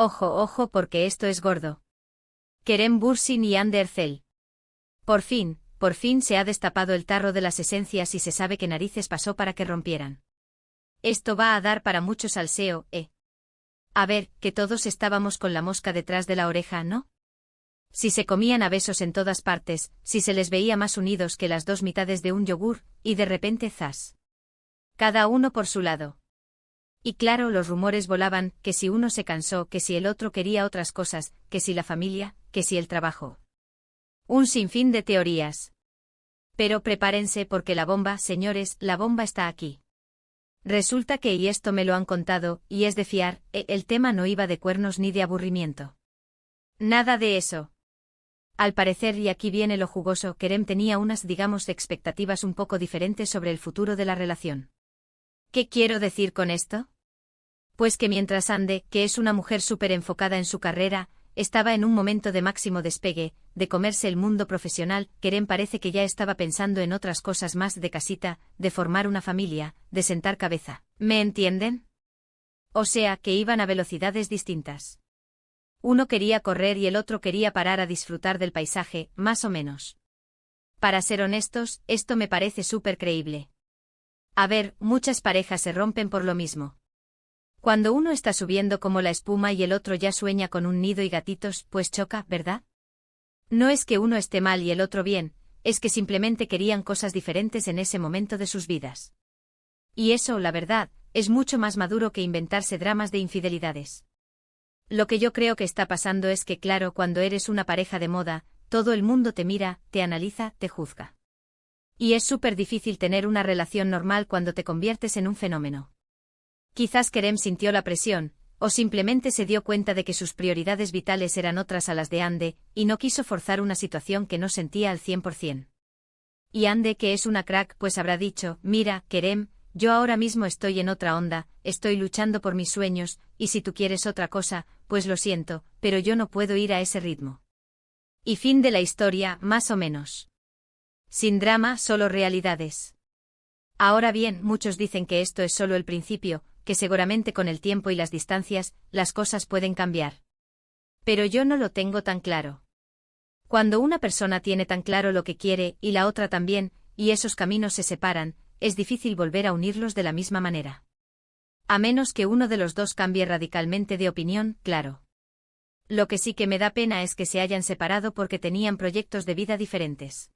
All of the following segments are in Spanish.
Ojo, ojo porque esto es gordo. Kerem Bürsin y Hande Erçel. Por fin se ha destapado el tarro de las esencias y se sabe qué narices pasó para que rompieran. Esto va a dar para mucho salseo, ¿eh? A ver, que todos estábamos con la mosca detrás de la oreja, ¿no? Si se comían a besos en todas partes, si se les veía más unidos que las dos mitades de un yogur, y de repente ¡zas! Cada uno por su lado. Y claro, los rumores volaban, que si uno se cansó, que si el otro quería otras cosas, que si la familia, que si el trabajo. Un sinfín de teorías. Pero prepárense porque la bomba, señores, la bomba está aquí. Resulta que, y esto me lo han contado, y es de fiar, el tema no iba de cuernos ni de aburrimiento. Nada de eso. Al parecer, y aquí viene lo jugoso, Kerem tenía unas, digamos, expectativas un poco diferentes sobre el futuro de la relación. ¿Qué quiero decir con esto? Pues que mientras Hande, que es una mujer súper enfocada en su carrera, estaba en un momento de máximo despegue, de comerse el mundo profesional, Kerem parece que ya estaba pensando en otras cosas más de casita, de formar una familia, de sentar cabeza. ¿Me entienden? O sea, que iban a velocidades distintas. Uno quería correr y el otro quería parar a disfrutar del paisaje, más o menos. Para ser honestos, esto me parece súper creíble. A ver, muchas parejas se rompen por lo mismo. Cuando uno está subiendo como la espuma y el otro ya sueña con un nido y gatitos, pues choca, ¿verdad? No es que uno esté mal y el otro bien, es que simplemente querían cosas diferentes en ese momento de sus vidas. Y eso, la verdad, es mucho más maduro que inventarse dramas de infidelidades. Lo que yo creo que está pasando es que, claro, cuando eres una pareja de moda, todo el mundo te mira, te analiza, te juzga. Y es súper difícil tener una relación normal cuando te conviertes en un fenómeno. Quizás Kerem sintió la presión, o simplemente se dio cuenta de que sus prioridades vitales eran otras a las de Hande, y no quiso forzar una situación que no sentía al 100%. Y Hande, que es una crack, pues habrá dicho, mira, Kerem, yo ahora mismo estoy en otra onda, estoy luchando por mis sueños, y si tú quieres otra cosa, pues lo siento, pero yo no puedo ir a ese ritmo. Y fin de la historia, más o menos. Sin drama, solo realidades. Ahora bien, muchos dicen que esto es solo el principio, que seguramente con el tiempo y las distancias, las cosas pueden cambiar. Pero yo no lo tengo tan claro. Cuando una persona tiene tan claro lo que quiere, y la otra también, y esos caminos se separan, es difícil volver a unirlos de la misma manera. A menos que uno de los dos cambie radicalmente de opinión, claro. Lo que sí que me da pena es que se hayan separado porque tenían proyectos de vida diferentes.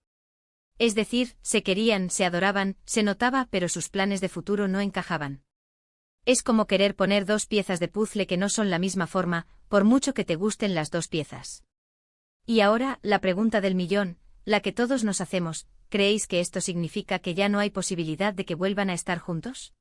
Es decir, se querían, se adoraban, se notaba, pero sus planes de futuro no encajaban. Es como querer poner dos piezas de puzzle que no son la misma forma, por mucho que te gusten las dos piezas. Y ahora, la pregunta del millón, la que todos nos hacemos, ¿creéis que esto significa que ya no hay posibilidad de que vuelvan a estar juntos?